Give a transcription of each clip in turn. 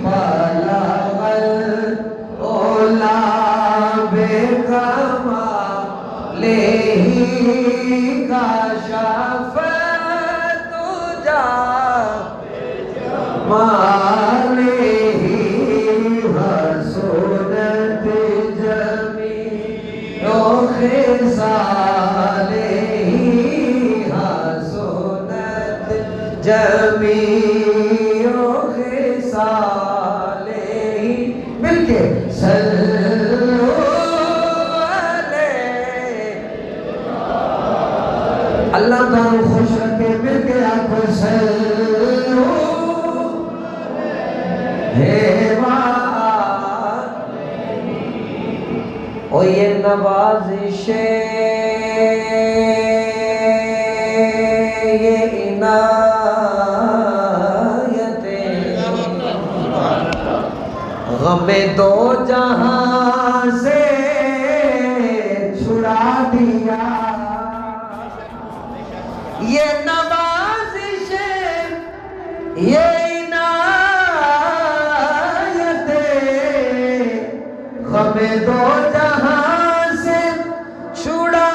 بلغ العلا بکمالہ کشف الدجی بجمالہ حسنت جمیع خصالہ حسنت جمیع خصالہ مل کے صلو علیہ اللہ تعالیٰ خوش رکھے مل کے آنکھوں صلو او یہ نوازش یہ عنایت غم دو جہاں سے چھڑا دیا یہ نوازش یہ غم دو جہاں سے چھڑا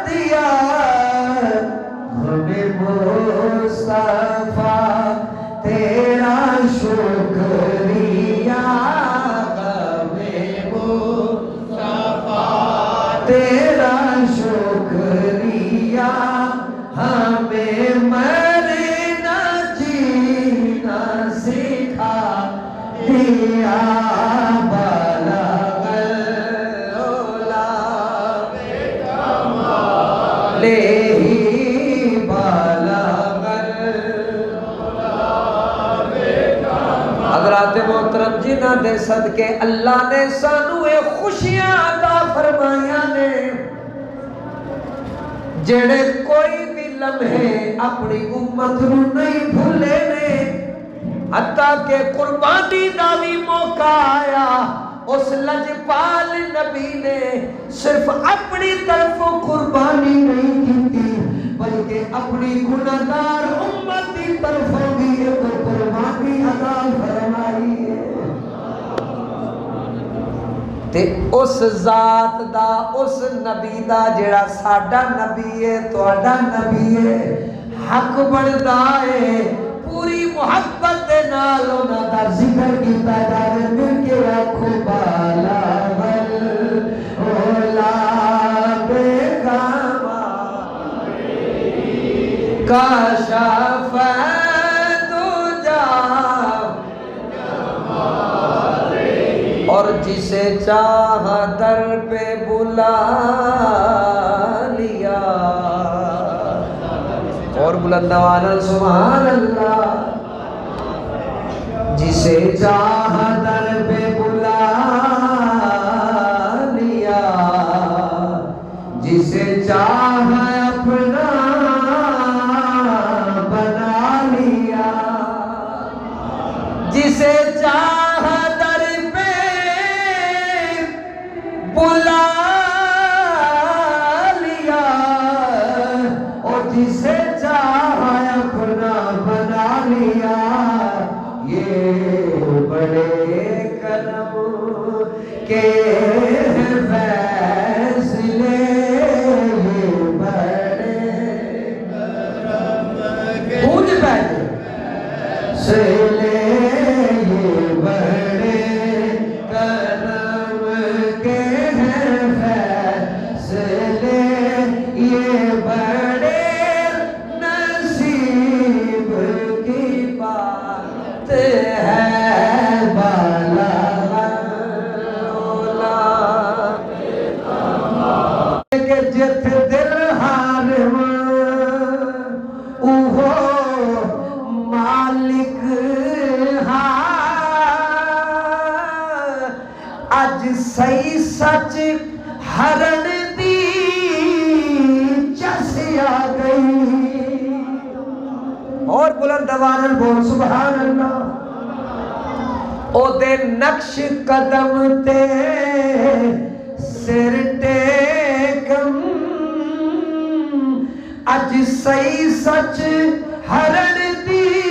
دیا غم مصطفیٰ تیرا شکریہ غم مصطفیٰ تیرا شکریہ ہمیں مرنا جینا سکھا دیا حضرات محترم جنہ دے صدقے اللہ نے سانو اے خوشیاں عطا فرمایا نے جڑے کوئی بھی لمحے اپنی امت نو نہیں بھولے نے حتیٰ کہ قربانی دا بھی موقع آیا اس لجپال نبی نے صرف اپنی طرف قربانی نہیں کی بلکہ اپنی گناہگار امت کی طرف بھی ایک قربانی عطا فرمائی ہے تے اس ذات دا اس نبی دا جڑا ساڈا نبی ہے تہاڈا نبی ہے حق بندا ہے پوری محبت دے نال انہاں دا ذکر کیتا جاوے مل کے آکھو بالا اولا بکمالہ کشف الدجی اور جسے چاہا در پہ بلا لیا اور بلند آواز سبحان اللہ جسے چاہا در پہ بلا لیا جسے چاہا اپنا بنا لیا جسے چاہا در پہ بلا لیا اور جسے بڑے کرم کے فیصلے بڑے کرم کے فیصلے بڑے کرم کے فیصلے یہ بڑے نصیب کی بات ہے صحیح سچ ہرن دی چسیا گئی اور بلند آواز بول سبحان اللہ او دے نقش قدم تے سر ٹیکم اج صحیح سچ ہرن دی